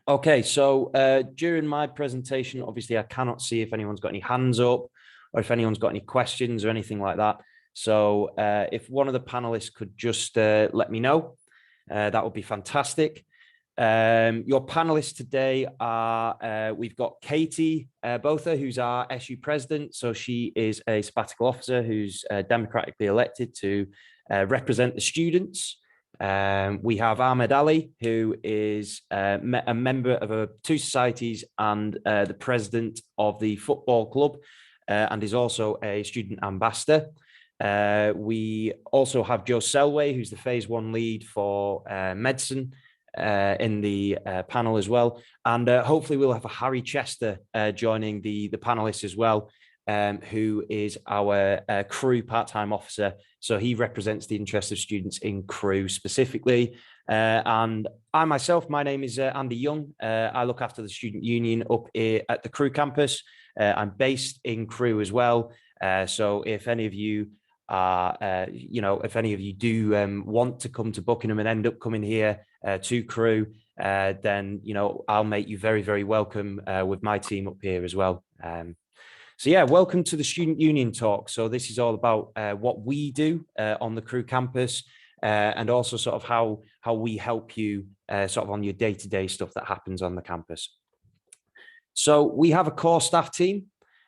Okay, so during my presentation, obviously I cannot see if anyone's got any hands up or if anyone's got any questions or anything like that. So if one of the panelists could just let me know, that would be fantastic. Your panelists today are, we've got Katie Botha, who's our SU president. So she is a sabbatical officer who's democratically elected to represent the students. We have Ahmed Ali, who is a member of two societies and the president of the football club, and is also a student ambassador. We also have Joe Selway, who's the phase 1 lead for medicine in the panel as well. And hopefully we'll have a Harry Chester joining the panelists as well, who is our Crewe part-time officer. So he represents the interests of students in Crewe specifically. And I myself, my name is Andy Young. I look after the student union up here at the Crewe campus. I'm based in Crewe as well. So if any of you are, if any of you do want to come to Buckingham and end up coming here to Crewe, then, I'll make you very, very welcome with my team up here as well. So yeah, welcome to the Student Union Talk. So this is all about what we do on the Crewe campus, and also sort of how we help you sort of on your day-to-day stuff that happens on the campus. So we have a core staff team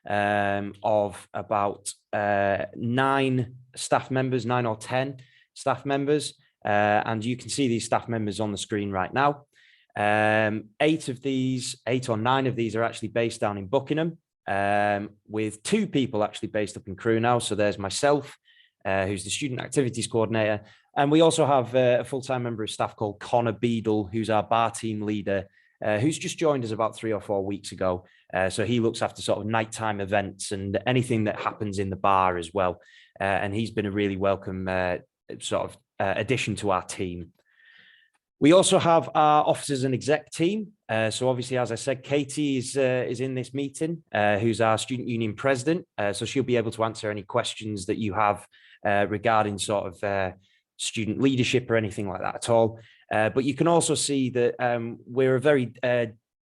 of about 9 staff members, 9 or 10 staff members, and you can see these staff members on the screen right now. 8 or 9 of these are actually based down in Buckingham, with 2 people actually based up in Crewe now. So there's myself, who's the student activities coordinator, and we also have a full-time member of staff called Connor Beadle, who's our bar team leader, who's just joined us about 3 or 4 weeks ago. So he looks after sort of nighttime events and anything that happens in the bar as well. And he's been a really welcome addition to our team. We also have our officers and exec team. So obviously, as I said, Katie is in this meeting, who's our student union president. So she'll be able to answer any questions that you have regarding sort of student leadership or anything like that at all. But you can also see that we're a very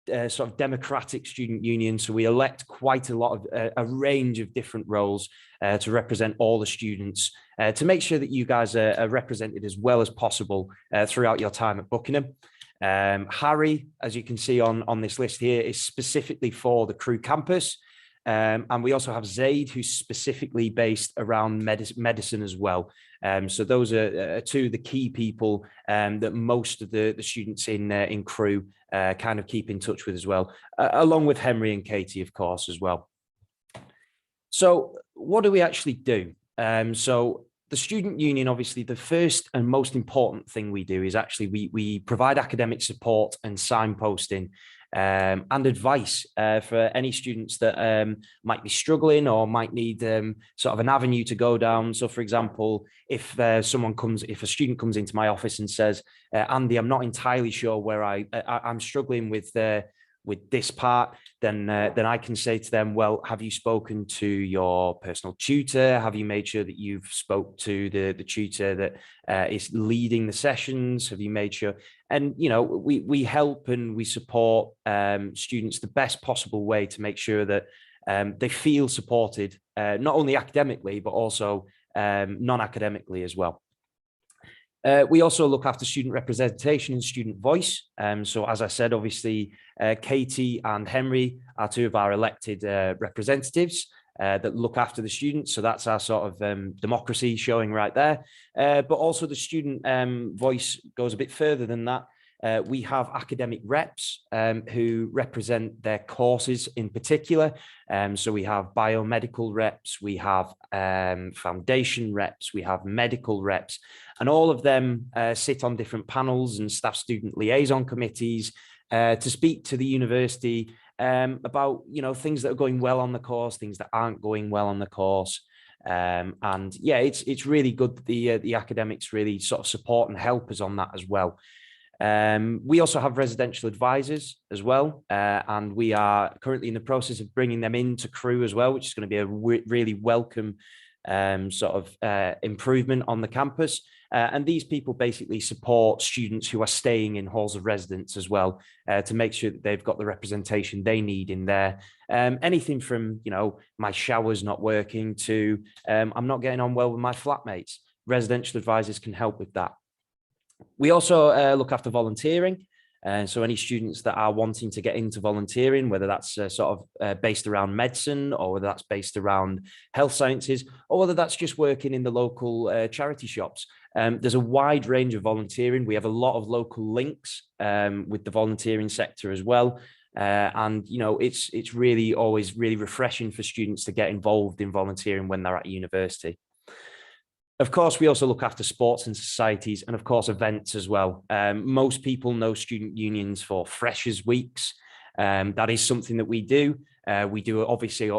sort of democratic student union. So we elect quite a lot of a range of different roles to represent all the students, to make sure that you guys are represented as well as possible throughout your time at Buckingham. Harry, as you can see on this list here, is specifically for the Crewe campus. And we also have Zaid, who's specifically based around medicine as well. So those are 2 of the key people that most of the students in Crewe kind of keep in touch with as well, along with Henry and Katie, of course, as well. So what do we actually do? So the student union, obviously, the first and most important thing we do is actually we provide academic support and signposting and advice for any students that might be struggling or might need sort of an avenue to go down. So, for example, if a student comes into my office and says, Andy, I'm not entirely sure where I'm struggling with this part, then I can say to them, well, have you spoken to your personal tutor? Have you made sure that you've spoke to the tutor that is leading the sessions? Have you made sure? And, we help and we support students the best possible way to make sure that they feel supported, not only academically, but also non-academically as well. We also look after student representation and student voice. So as I said, obviously, Katie and Henry are 2 of our elected representatives that look after the students. So that's our sort of democracy showing right there. But also the student voice goes a bit further than that. We have academic reps who represent their courses in particular. So we have biomedical reps, we have foundation reps, we have medical reps, and all of them sit on different panels and staff student liaison committees to speak to the university about, things that are going well on the course, things that aren't going well on the course. And yeah, it's really good that the academics really sort of support and help us on that as well. We also have residential advisors as well, and we are currently in the process of bringing them into Crewe as well, which is going to be a really welcome sort of improvement on the campus. And these people basically support students who are staying in halls of residence as well, to make sure that they've got the representation they need in there. Anything from, my shower's not working to I'm not getting on well with my flatmates. Residential advisors can help with that. We also look after volunteering. So any students that are wanting to get into volunteering, whether that's sort of based around medicine, or whether that's based around health sciences, or whether that's just working in the local charity shops. There's a wide range of volunteering. We have a lot of local links with the volunteering sector as well. And, it's really always really refreshing for students to get involved in volunteering when they're at university. Of course, we also look after sports and societies, and of course, events as well. Most people know student unions for Freshers' Weeks. That is something that we do. We do obviously a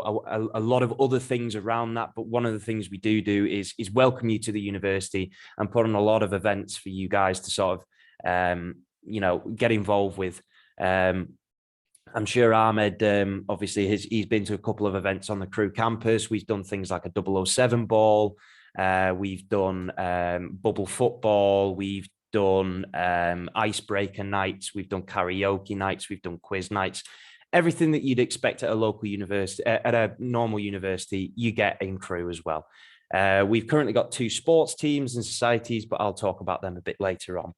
lot of other things around that, but one of the things we do is welcome you to the university and put on a lot of events for you guys to sort of, get involved with. I'm sure Ahmed, obviously, he's been to a couple of events on the Crewe campus. We've done things like a 007 ball. We've done bubble football. We've done icebreaker nights. We've done karaoke nights. We've done quiz nights. Everything that you'd expect at a local university, at a normal university, you get in Crewe as well. We've currently got 2 sports teams and societies, but I'll talk about them a bit later on.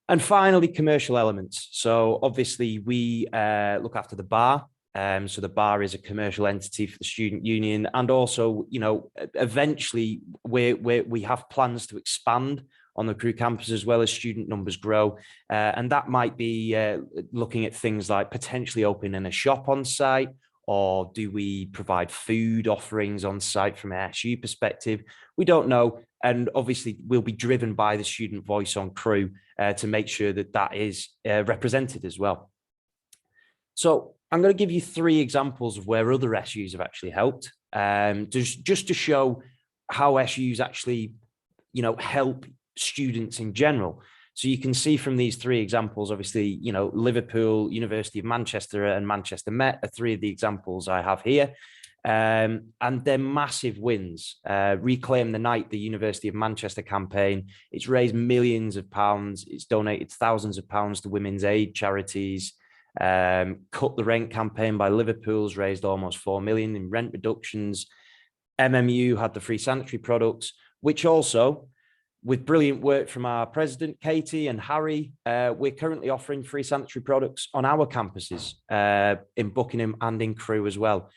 And finally, commercial elements. So obviously we look after the bar. So the bar is a commercial entity for the student union, and also, eventually we have plans to expand on the Crewe campus as well as student numbers grow, and that might be looking at things like potentially opening a shop on site, or do we provide food offerings on site from an SU perspective? We don't know, and obviously we'll be driven by the student voice on Crewe to make sure that that is represented as well. So I'm going to give you 3 examples of where other SUs have actually helped, just to show how SUs actually, help students in general. So you can see from these 3 examples, obviously, Liverpool, University of Manchester, and Manchester Met are 3 of the examples I have here. And they're massive wins. Reclaim the Night, the University of Manchester campaign. It's raised millions of pounds. It's donated thousands of pounds to women's aid charities. Cut the Rent campaign by Liverpool's raised almost 4 million in rent reductions. MMU had the free sanitary products, which also, with brilliant work from our president, Katie and Harry, we're currently offering free sanitary products on our campuses in Buckingham and in Crewe as well,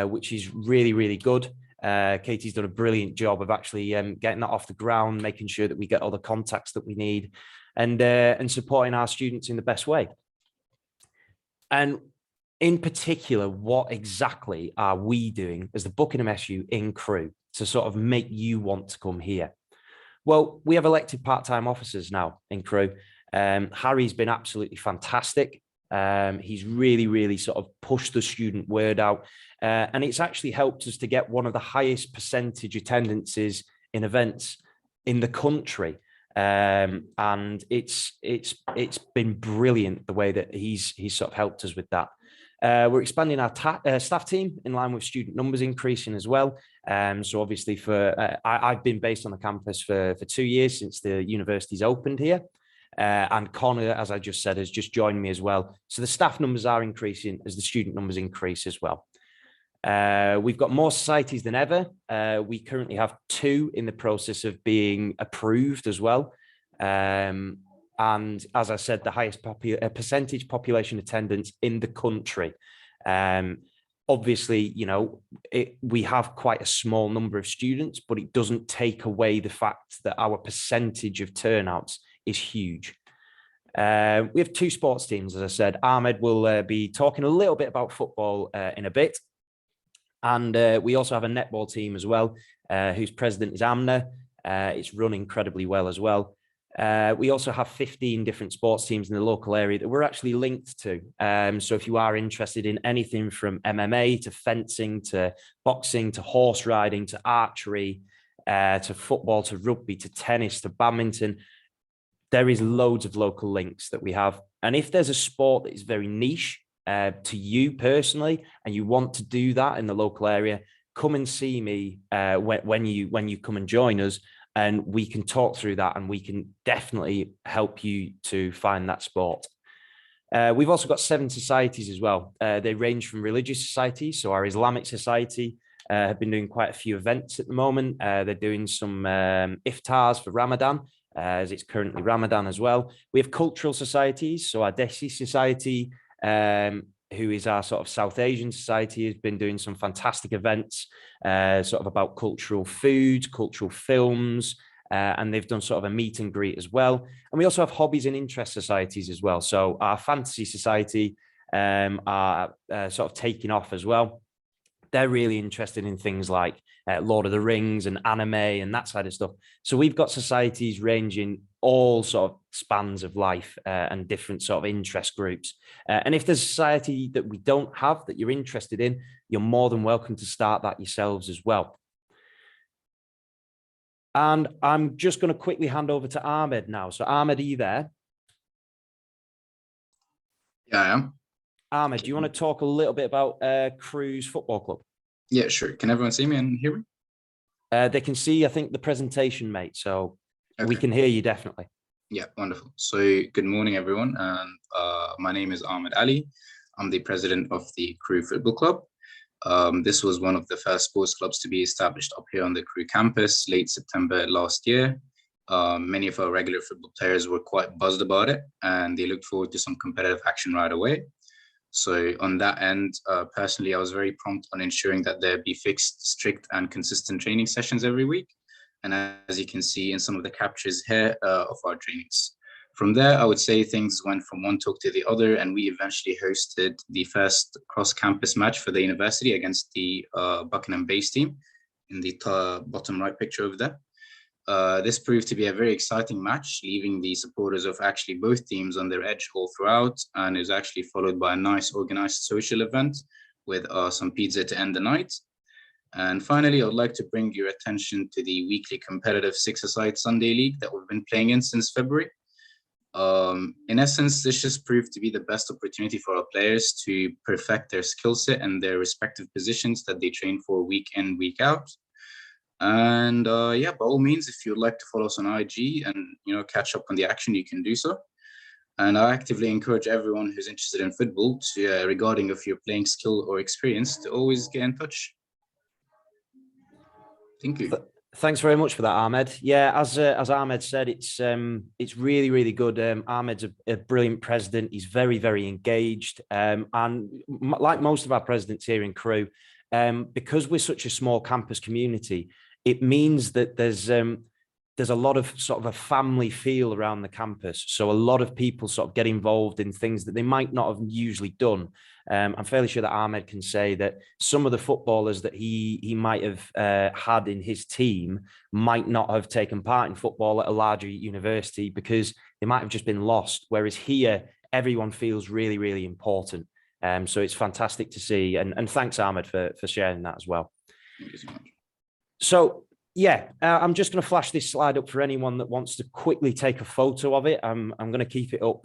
which is really, really good. Katie's done a brilliant job of actually getting that off the ground, making sure that we get all the contacts that we need, and supporting our students in the best way. And in particular, what exactly are we doing as the Buckingham SU in Crewe to sort of make you want to come here? Well, we have elected part-time officers now in Crewe. Harry's been absolutely fantastic. He's really, really sort of pushed the student word out. And it's actually helped us to get one of the highest percentage attendances in events in the country. And it's been brilliant the way that he's sort of helped us with that. We're expanding our staff team in line with student numbers increasing as well. So obviously I've been based on the campus for 2 years since the university's opened here. And Connor, as I just said, has just joined me as well. So the staff numbers are increasing as the student numbers increase as well. We've got more societies than ever. We currently have 2 in the process of being approved as well. And as I said, the highest percentage population attendance in the country. Obviously, we have quite a small number of students, but it doesn't take away the fact that our percentage of turnouts is huge. We have 2 sports teams, as I said. Ahmed will be talking a little bit about football in a bit. And we also have a netball team as well, whose president is Amna. It's run incredibly well as well. We also have 15 different sports teams in the local area that we're actually linked to. So if you are interested in anything from MMA to fencing to boxing to horse riding to archery to football to rugby to tennis to badminton, there is loads of local links that we have. And if there's a sport that is very niche to you personally, and you want to do that in the local area, come and see me when you come and join us, and we can talk through that, and we can definitely help you to find that sport. We've also got 7 societies as well. They range from religious societies. So our Islamic society have been doing quite a few events at the moment. They're doing some iftars for Ramadan, as it's currently Ramadan as well. We have cultural societies. So our Desi society, who is our sort of South Asian society, has been doing some fantastic events, sort of about cultural foods, cultural films, and they've done sort of a meet and greet as well. And we also have hobbies and interest societies as well. So our fantasy society are sort of taking off as well. They're really interested in things like Lord of the Rings and anime and that side of stuff. So we've got societies ranging all sort of spans of life and different sort of interest groups. And if there's a society that we don't have that you're interested in, you're more than welcome to start that yourselves as well. And I'm just going to quickly hand over to Ahmed now. So Ahmed, are you there? Yeah, I am. Ahmed, do you want to talk a little bit about Crewe's football club? Yeah, sure. Can everyone see me and hear me? They can see, I think, the presentation, mate. So we can hear you definitely. Yeah, wonderful. So good morning, everyone. And my name is Ahmed Ali. I'm the president of the Crewe Football Club. This was one of the first sports clubs to be established up here on the Crewe campus late September last year. Many of our regular football players were quite buzzed about it, and they looked forward to some competitive action right away. So on that end, personally, I was very prompt on ensuring that there be fixed, strict, and consistent training sessions every week. And as you can see in some of the captures here of our trainings. From there, I would say things went from one talk to the other, and we eventually hosted the first cross-campus match for the university against the Buckingham base team in the bottom right picture over there. This proved to be a very exciting match, leaving the supporters of actually both teams on their edge all throughout, and it was actually followed by a nice organized social event with some pizza to end the night. And finally, I would like to bring your attention to the weekly competitive six-a-side Sunday league that we've been playing in since February. In essence, this just proved to be the best opportunity for our players to perfect their skill set and their respective positions that they train for week in, week out. And yeah, by all means, if you'd like to follow us on IG and catch up on the action, you can do so. And I actively encourage everyone who's interested in football to, regarding of your playing skill or experience, to always get in touch. Thank you. Thanks very much for that, Ahmed. Yeah, as Ahmed said, it's really, really good. Ahmed's a brilliant president. He's very, very engaged. And like most of our presidents here in Crewe, because we're such a small campus community, it means that there's a lot of sort of a family feel around the campus. So a lot of people sort of get involved in things that they might not have usually done. I'm fairly sure that Ahmed can say that some of the footballers that he might have had in his team might not have taken part in football at a larger university because they might have just been lost. Whereas here, everyone feels really, really important. So it's fantastic to see. And thanks, Ahmed, for sharing that as well. Thank you so much. So yeah, I'm just going to flash this slide up for anyone that wants to quickly take a photo of it. I'm going to keep it up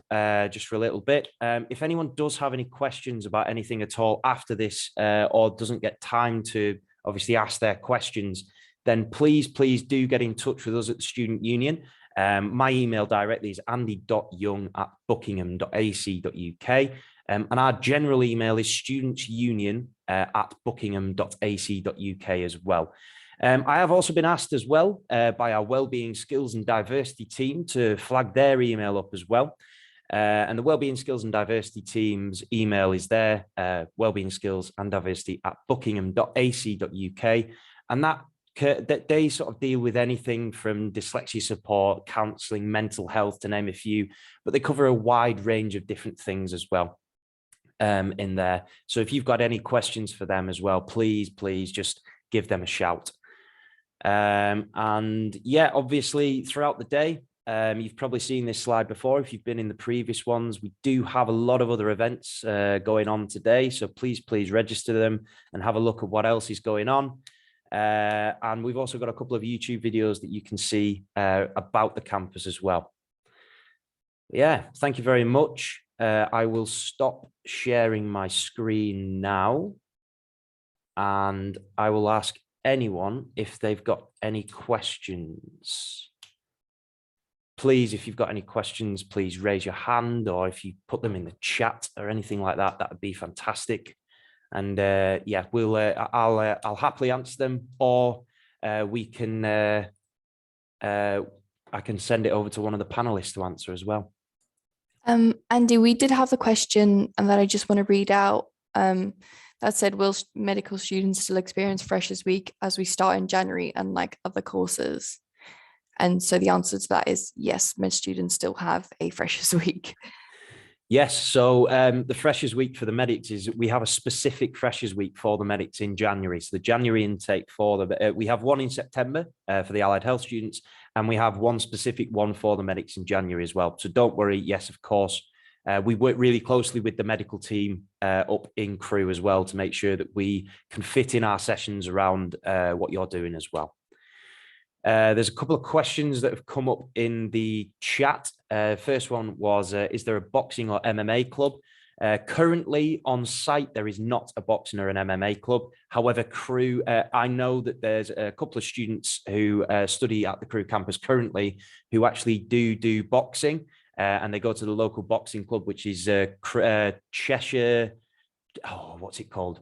just for a little bit. If anyone does have any questions about anything at all after this or doesn't get time to obviously ask their questions, then please do get in touch with us at the Student Union. My email directly is andy.young@buckingham.ac.uk. And our general email is studentsunion@buckingham.ac.uk as well. I have also been asked as well by our Wellbeing Skills and Diversity team to flag their email up as well. And the Wellbeing Skills and Diversity team's email is there, Wellbeing Skills and Diversity @buckingham.ac.uk. And that they sort of deal with anything from dyslexia support, counselling, mental health, to name a few, but they cover a wide range of different things as well in there. So if you've got any questions for them as well, please just give them a shout. And yeah, obviously throughout the day, you've probably seen this slide before if you've been in the previous ones. We do have a lot of other events going on today, so please register them and have a look at what else is going on. And we've also got a couple of YouTube videos that you can see about the campus as well. Yeah, thank you very much. I will stop sharing my screen now, and I will ask anyone if they've got any questions. Please, if you've got any questions, please raise your hand, or if you put them in the chat or anything like that, that would be fantastic. And yeah, I'll happily answer them, or we can I can send it over to one of the panelists to answer as well. Andy, we did have the question, and that I just want to read out. That said, will medical students still experience Freshers Week as we start in January, unlike other courses? And so the answer to that is yes, med students still have a Freshers Week. Yes, so the Freshers Week for the medics is we have a specific Freshers Week for the medics in January. So the January intake for the we have one in September for the allied health students, and we have one specific one for the medics in January as well. So don't worry. Yes, of course, we work really closely with the medical team up in Crewe as well to make sure that we can fit in our sessions around what you're doing as well. There's a couple of questions that have come up in the chat. First one was, is there a boxing or MMA club? Currently on site, there is not a boxing or an MMA club. However, Crewe, I know that there's a couple of students who study at the Crewe campus currently who actually do boxing, and they go to the local boxing club, which is Cheshire, what's it called?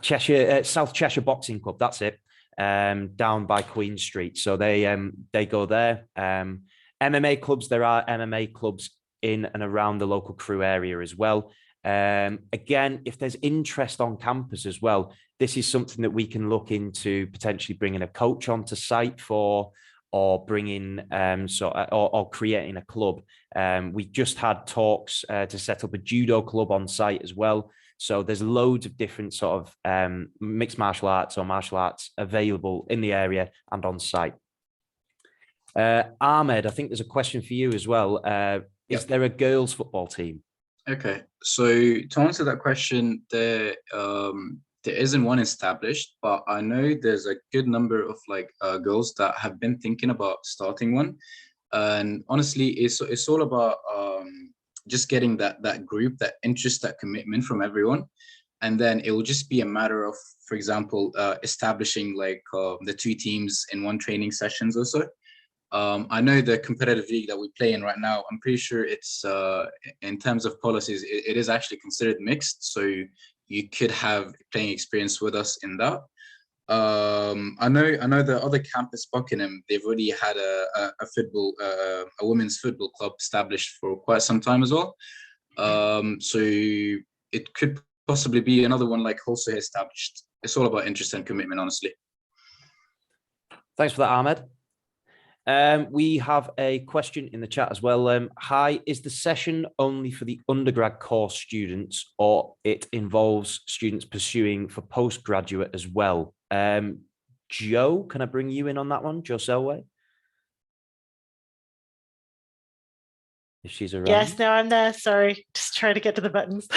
Cheshire, South Cheshire Boxing Club, that's it. Down by Queen Street, so they go there. MMA clubs, there are MMA clubs in and around the local Crewe area as well. Again, if there's interest on campus as well, this is something that we can look into potentially bringing a coach onto site for, or bringing or creating a club. We just had talks to set up a judo club on site as well. So there's loads of different sort of mixed martial arts or martial arts available in the area and on site. Ahmed, I think there's a question for you as well. Is there a girls' football team? Okay, so to answer that question, there isn't one established, but I know there's a good number of girls that have been thinking about starting one. And honestly, it's all about just getting that group, that interest, that commitment from everyone. And then it will just be a matter of, for example, establishing the two teams in one training sessions or so. I know the competitive league that we play in right now, I'm pretty sure it's, in terms of policies, it is actually considered mixed. So you could have playing experience with us in that. I know the other campus, Buckingham, they've already had a women's football club established for quite some time as well. So it could possibly be another one also established. It's all about interest and commitment, honestly. Thanks for that, Ahmed. We have a question in the chat as well. Hi, is the session only for the undergrad course students, or it involves students pursuing for postgraduate as well? Joe, can I bring you in on that one? Joe Selway? If she's around. Yes, no, I'm there. Sorry, just trying to get to the buttons.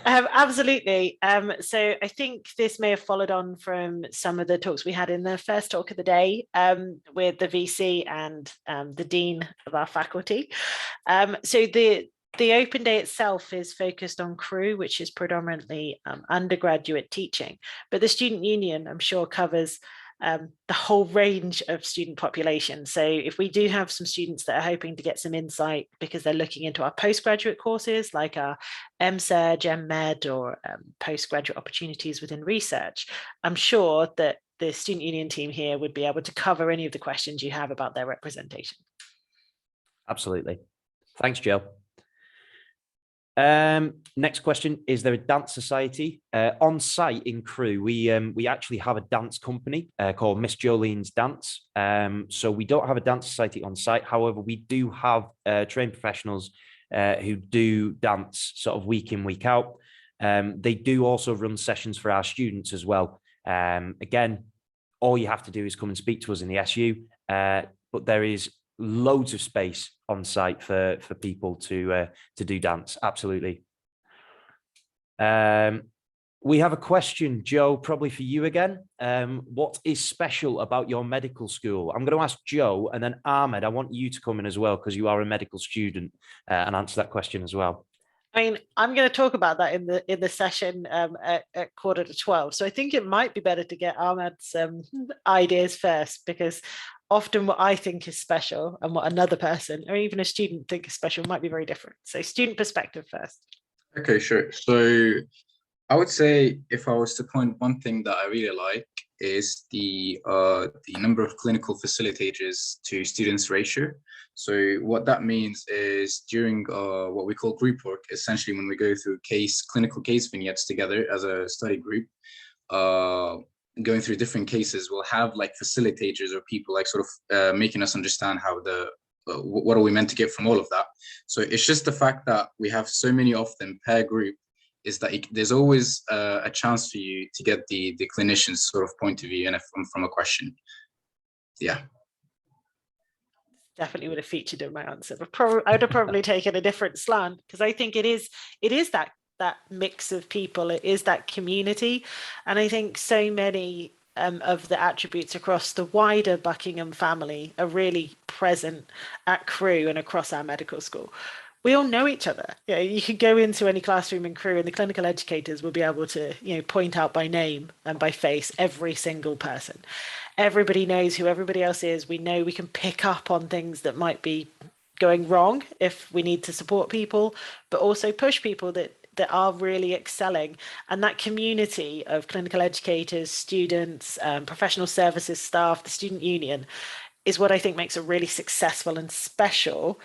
Absolutely. So I think this may have followed on from some of the talks we had in the first talk of the day with the VC and the Dean of our faculty. So the open day itself is focused on Crewe, which is predominantly undergraduate teaching, but the Student Union, I'm sure, covers the whole range of student population. So if we do have some students that are hoping to get some insight because they're looking into our postgraduate courses like our MSurg, MMed, or postgraduate opportunities within research, I'm sure that the Student Union team here would be able to cover any of the questions you have about their representation. Absolutely. Thanks, Joe. Next question, is there a dance society on site in Crewe? We actually have a dance company called Miss Jolene's Dance. So we don't have a dance society on site. However, we do have trained professionals who do dance sort of week in, week out. They do also run sessions for our students as well. Again, all you have to do is come and speak to us in the SU, but there is loads of space on site for people to do dance. Absolutely. We have a question, Joe, probably for you again. What is special about your medical school? I'm going to ask Joe, and then Ahmed, I want you to come in as well because you are a medical student and answer that question as well. I mean, I'm going to talk about that in the session at 11:45. So I think it might be better to get Ahmed's ideas first, because often what I think is special and what another person or even a student think is special might be very different. So student perspective first. Okay, sure. So I would say if I was to point one thing that I really like is the number of clinical facilitators to students ratio. So what that means is during what we call group work, essentially when we go through clinical case vignettes together as a study group, going through different cases, we'll have like facilitators or people like sort of making us understand how what are we meant to get from all of that. So it's just the fact that we have so many of them per group is that there's always a chance for you to get the clinician's sort of point of view and from a question. Yeah. Definitely would have featured in my answer, but I would have probably taken a different slant, because I think it is that mix of people, it is that community, and I think so many of the attributes across the wider Buckingham family are really present at Crewe and across our medical school. We all know each other. You know, you could go into any classroom in Crewe and the clinical educators will be able to, you know, point out by name and by face every single person. Everybody knows who everybody else is. We know we can pick up on things that might be going wrong if we need to support people, but also push people that are really excelling. And that community of clinical educators, students, professional services staff, the student union, is what I think makes a really successful and special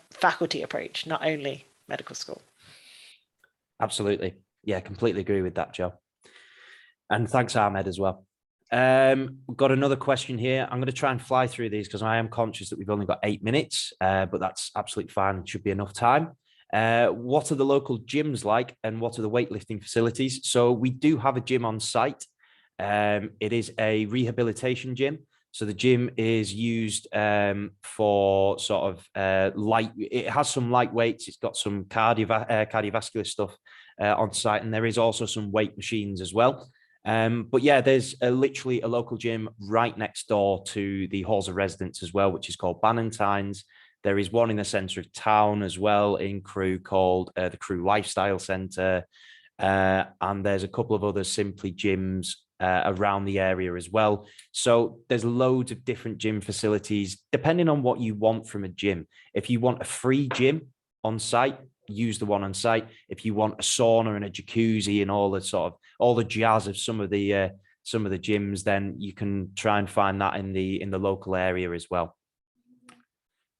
faculty approach, not only medical school. Absolutely. Yeah, completely agree with that, Joe. And thanks, Ahmed, as well. We've got another question here. I'm going to try and fly through these because I am conscious that we've only got 8 minutes, but that's absolutely fine. It should be enough time. What are the local gyms like and what are the weightlifting facilities? So we do have a gym on site. It is a rehabilitation gym. So the gym is used for sort of light. It has some light weights. It's got some cardiovascular stuff on site, and there is also some weight machines as well. But yeah, there's literally a local gym right next door to the halls of residence as well, which is called Ballantyne's. There is one in the centre of town as well in Crewe called the Crewe Lifestyle Centre. And there's a couple of other Simply gyms around the area as well. So there's loads of different gym facilities, depending on what you want from a gym. If you want a free gym on site, use the one on site. If you want a sauna and a jacuzzi and all the jazz of some of the gyms, then you can try and find that in the local area as well.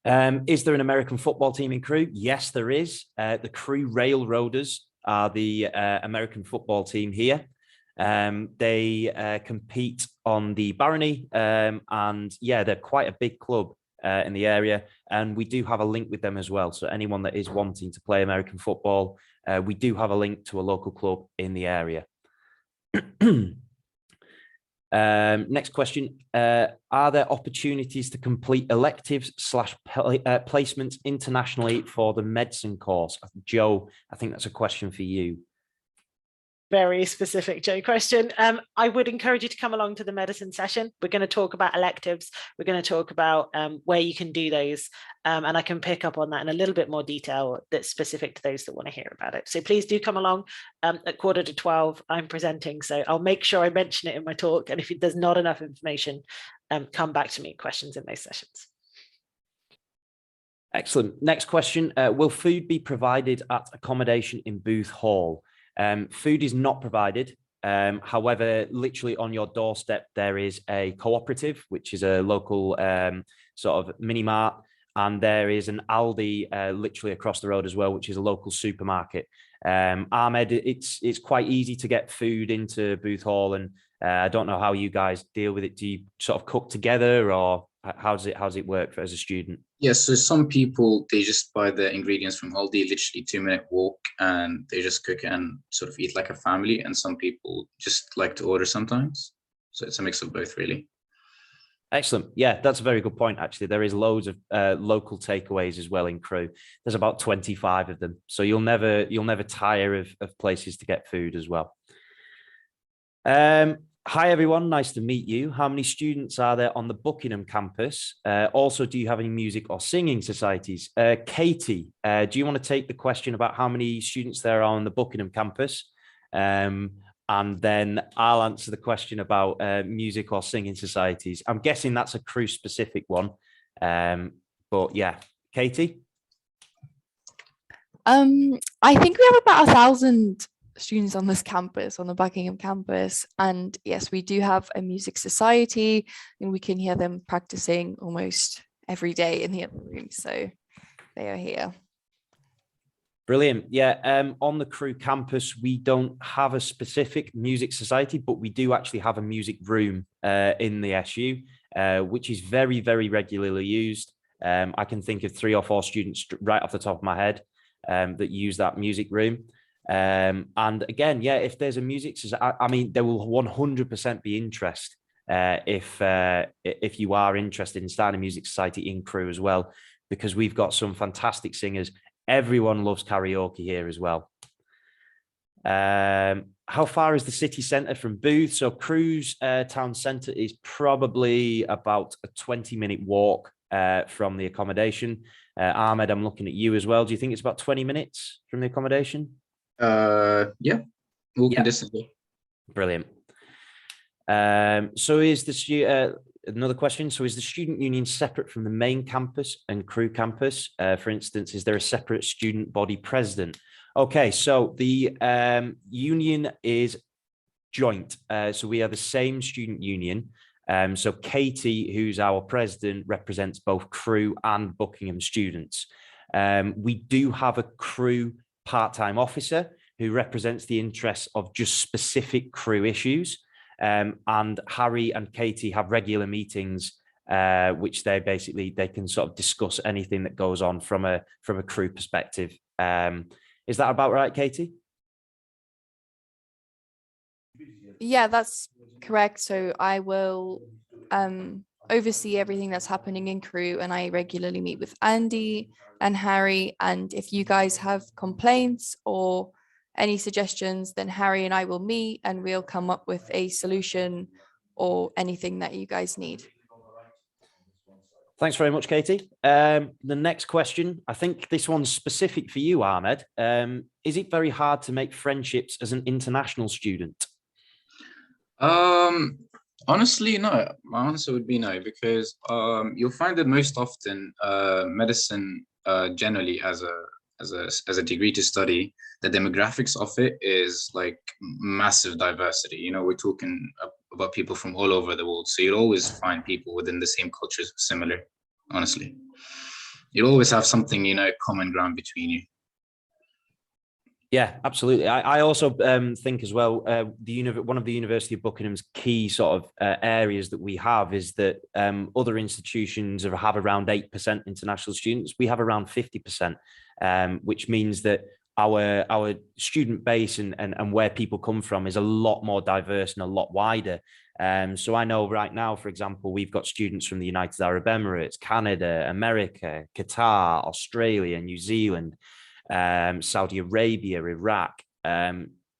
Is there an American football team in Crewe? Yes, there is. The Crewe Railroaders are the American football team here. They compete on the Barony, and yeah, they're quite a big club in the area, and we do have a link with them as well. So anyone that is wanting to play American football, we do have a link to a local club in the area. Next question. Are there opportunities to complete electives / placements internationally for the medicine course? Joe, I think that's a question for you. Very specific, Joe, question. I would encourage you to come along to the medicine session. We're going to talk about electives. We're going to talk about where you can do those. And I can pick up on that in a little bit more detail that's specific to those that want to hear about it. So please do come along at 11:45. I'm presenting, so I'll make sure I mention it in my talk. And if there's not enough information, come back to me, questions in those sessions. Excellent. Next question. Will food be provided at accommodation in Booth Hall? Food is not provided. However, literally on your doorstep, there is a cooperative, which is a local sort of mini mart. And there is an Aldi literally across the road as well, which is a local supermarket. Ahmed, it's quite easy to get food into Booth Hall. And I don't know how you guys deal with it. Do you sort of cook together, or how does it work as a student? Yes, so some people, they just buy the ingredients from Aldi, literally 2-minute walk, and they just cook it and sort of eat like a family. And some people just like to order sometimes. So it's a mix of both, really. Excellent. Yeah, that's a very good point, actually. There is loads of local takeaways as well in Crewe. There's about 25 of them. So you'll never tire of places to get food as well. Hi, everyone. Nice to meet you. How many students are there on the Buckingham campus? Also, do you have any music or singing societies? Katie, do you want to take the question about how many students there are on the Buckingham campus? And then I'll answer the question about music or singing societies. I'm guessing that's a Crewe specific one. But yeah, Katie? I think we have about 1,000 students on this campus, on the Buckingham campus. And yes, we do have a music society, and we can hear them practicing almost every day in the other room. So they are here. Brilliant. Yeah, on the Crewe campus, we don't have a specific music society, but we do actually have a music room in the SU, which is very, very regularly used. I can think of 3 or 4 students right off the top of my head that use that music room. And again, yeah, if there's a music society, I mean, there will 100% be interest if you are interested in starting a music society in Crewe as well, because we've got some fantastic singers. Everyone loves karaoke here as well. How far is the city centre from Booth? So Crewe's town centre is probably about a 20-minute walk from the accommodation. Ahmed, I'm looking at you as well. Do you think it's about 20 minutes from the accommodation? Yeah, walking distance. Brilliant. So is the another question? So is the student union separate from the main campus and Crewe campus? For instance, is there a separate student body president? Okay, so the union is joint. So we are the same student union. So Katie, who's our president, represents both Crewe and Buckingham students. We do have a Crewe part-time officer who represents the interests of just specific Crewe issues. And Harry and Katie have regular meetings, which they can sort of discuss anything that goes on from a Crewe perspective. Is that about right, Katie? Yeah, that's correct. So I will oversee everything that's happening in Crewe, and I regularly meet with Andy and Harry. And if you guys have complaints or any suggestions, then Harry and I will meet and we'll come up with a solution or anything that you guys need. Thanks very much, Katie. The next question, I think this one's specific for you, Ahmed. Is it very hard to make friendships as an international student? Honestly, no. My answer would be no, because you'll find that most often medicine generally as a degree to study, the demographics of it is like massive diversity. You know, we're talking about people from all over the world. So you'll always find people within the same cultures similar, honestly. You'll always have something, you know, common ground between you. Yeah, absolutely. I also think as well, one of the University of Buckingham's key sort of areas that we have is that other institutions have around 8% international students. We have around 50%, which means that our student base and where people come from is a lot more diverse and a lot wider. So I know right now, for example, we've got students from the United Arab Emirates, Canada, America, Qatar, Australia, New Zealand, Saudi Arabia, Iraq,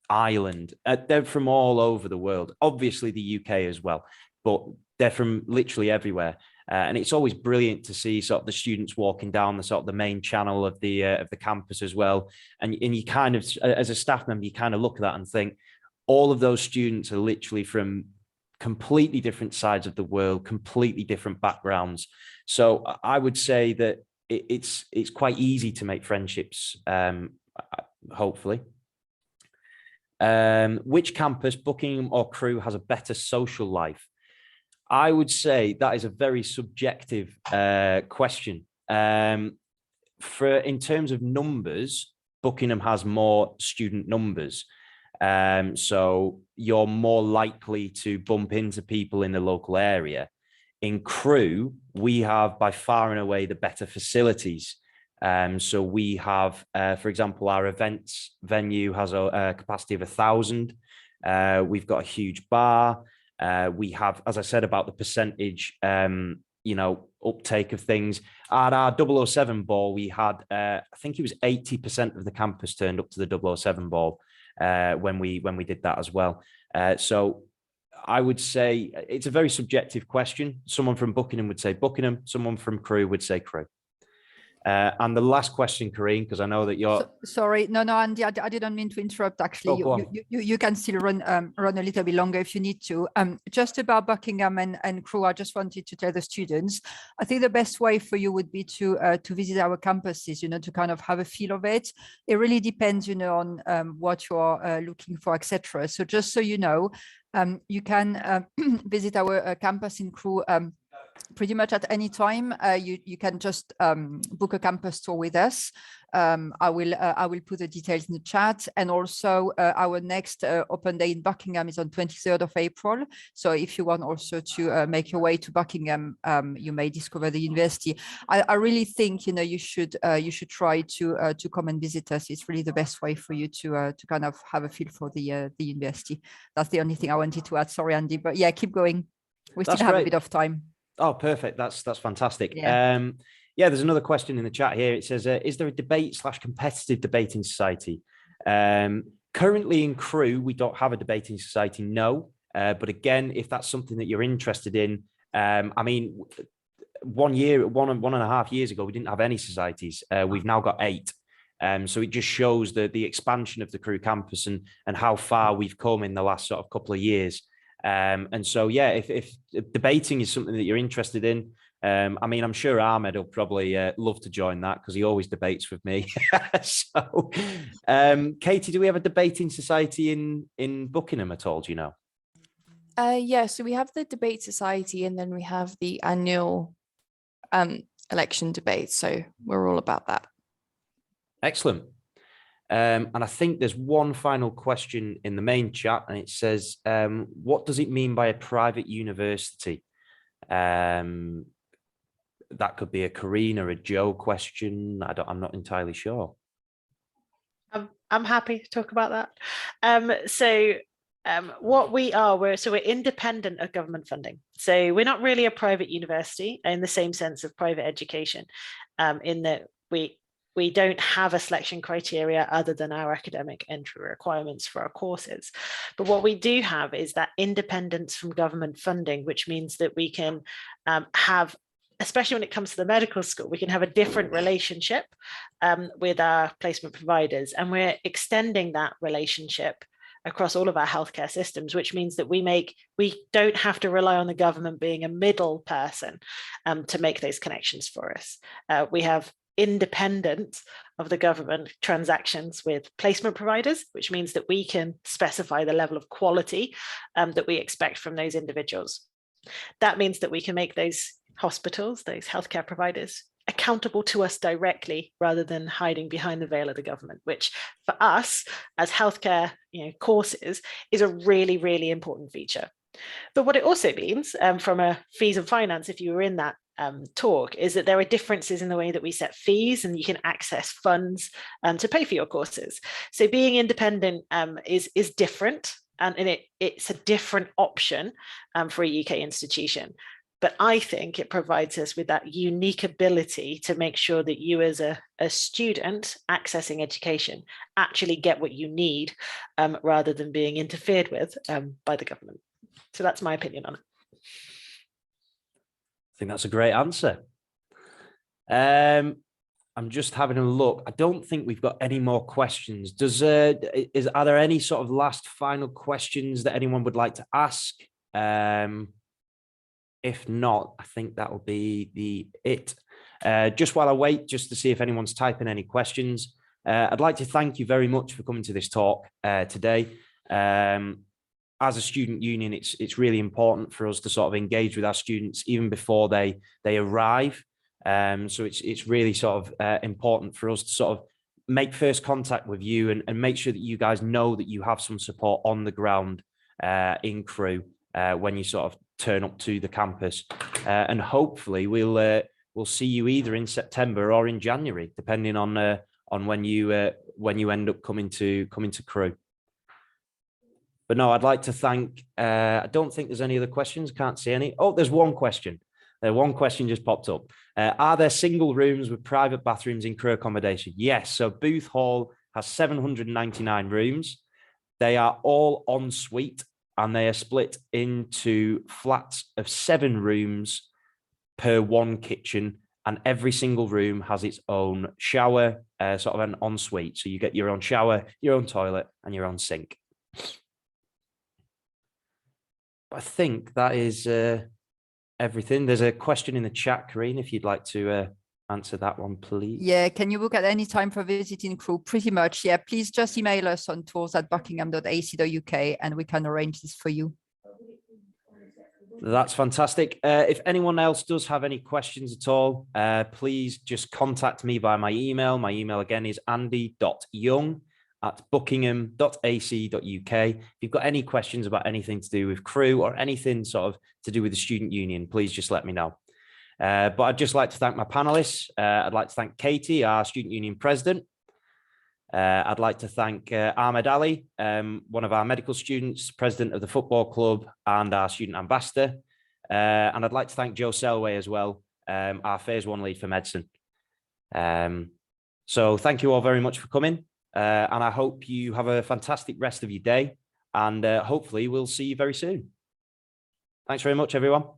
Ireland. They're from all over the world, obviously the UK as well, but they're from literally everywhere. And it's always brilliant to see sort of the students walking down the sort of the main channel of the campus as well. And you kind of, as a staff member, you kind of look at that and think, all of those students are literally from completely different sides of the world, completely different backgrounds. So I would say that it's quite easy to make friendships, hopefully. Which campus, Buckingham or Crewe, has a better social life? I would say that is a very subjective question. In terms of numbers, Buckingham has more student numbers. So you're more likely to bump into people in the local area. In Crewe, we have by far and away the better facilities. So we have, for example, our events venue has a capacity of 1,000. We've got a huge bar. We have, as I said, about the percentage, uptake of things. At our 007 ball, we had, I think it was 80% of the campus turned up to the 007 ball when we did that as well. So I would say it's a very subjective question. Someone from Buckingham would say Buckingham, someone from Crewe would say Crewe. And the last question, Corinne, because I know that you're... Sorry, no, Andy, I didn't mean to interrupt, actually. You can still run a little bit longer if you need to. Just about Buckingham and Crewe, I just wanted to tell the students, I think the best way for you would be to visit our campuses, to kind of have a feel of it. It really depends, on what you're looking for, etc. So just so you know, you can visit our campus in Crewe pretty much at any time. You can just book a campus tour with us. I will put the details in the chat, and also our next open day in Buckingham is on 23rd of April. So if you want also to make your way to Buckingham, you may discover the university. I really think you should try to come and visit us. It's really the best way for you to kind of have a feel for the university. That's the only thing I wanted to add. Sorry, Andy, but yeah, keep going. We still have a bit of time. Oh, perfect. That's fantastic. Yeah. There's another question in the chat here. It says, is there a debate/competitive debating society? Currently in Crewe, we don't have a debating society, no. But again, if that's something that you're interested in, I mean, 1.5 years ago, we didn't have any societies. We've now got 8. So it just shows the expansion of the Crewe campus and how far we've come in the last sort of couple of years. And so, yeah, if debating is something that you're interested in, I mean, I'm sure Ahmed will probably love to join that because he always debates with me. So, Katie, do we have a debating society in Buckingham at all? Do you know? Yeah, so we have the debate society, and then we have the annual election debate. So we're all about that. Excellent. And I think there's one final question in the main chat, and it says, what does it mean by a private university? That could be a Corinne or a Joe question. I'm not entirely sure. I'm happy to talk about that. What we are, we're independent of government funding. So we're not really a private university in the same sense of private education, in that we don't have a selection criteria other than our academic entry requirements for our courses. But what we do have is that independence from government funding, which means that we can have, especially when it comes to the medical school, we can have a different relationship with our placement providers. And we're extending that relationship across all of our healthcare systems, which means that we don't have to rely on the government being a middle person to make those connections for us. We have independent of the government transactions with placement providers, which means that we can specify the level of quality that we expect from those individuals. That means that we can make those hospitals, those healthcare providers, accountable to us directly rather than hiding behind the veil of the government, which for us as healthcare courses is a really, really important feature. But what it also means from a fees and finance, if you were in that talk, is that there are differences in the way that we set fees, and you can access funds to pay for your courses. So being independent is different, and it's a different option for a UK institution. But I think it provides us with that unique ability to make sure that you as a student accessing education actually get what you need rather than being interfered with by the government. So that's my opinion on it. I think that's a great answer. I'm just having a look. I don't think we've got any more questions. Are there any sort of last final questions that anyone would like to ask? If not, I think that will be it. Just while I wait, just to see if anyone's typing any questions, I'd like to thank you very much for coming to this talk today. As a student union, it's really important for us to sort of engage with our students even before they arrive. So it's really sort of important for us to sort of make first contact with you and make sure that you guys know that you have some support on the ground in Crewe when you sort of turn up to the campus. And hopefully we'll see you either in September or in January, depending on when you end up coming to Crewe. But no, I'd like to thank, I don't think there's any other questions. Can't see any. Oh, there's one question. One question just popped up. Are there single rooms with private bathrooms in Crewe accommodation? Yes. So Booth Hall has 799 rooms. They are all en suite. and they are split into flats of 7 rooms per 1 kitchen, and every single room has its own shower, sort of an ensuite. So you get your own shower, your own toilet, and your own sink. But I think that is everything. There's a question in the chat, Karine, if you'd like to answer that one, please. Yeah, can you book at any time for visiting Crewe? Pretty much, yeah. Please just email us on tours@buckingham.ac.uk and we can arrange this for you. That's fantastic. If anyone else does have any questions at all, please just contact me via my email. My email again is andy.young@buckingham.ac.uk. If you've got any questions about anything to do with Crewe or anything sort of to do with the student union, please just let me know. But I'd just like to thank my panelists. I'd like to thank Katie, our student union president. I'd like to thank Ahmed Ali, one of our medical students, president of the football club and our student ambassador. And I'd like to thank Joe Selway as well, our phase 1 lead for medicine. So thank you all very much for coming. And I hope you have a fantastic rest of your day. And hopefully we'll see you very soon. Thanks very much, everyone.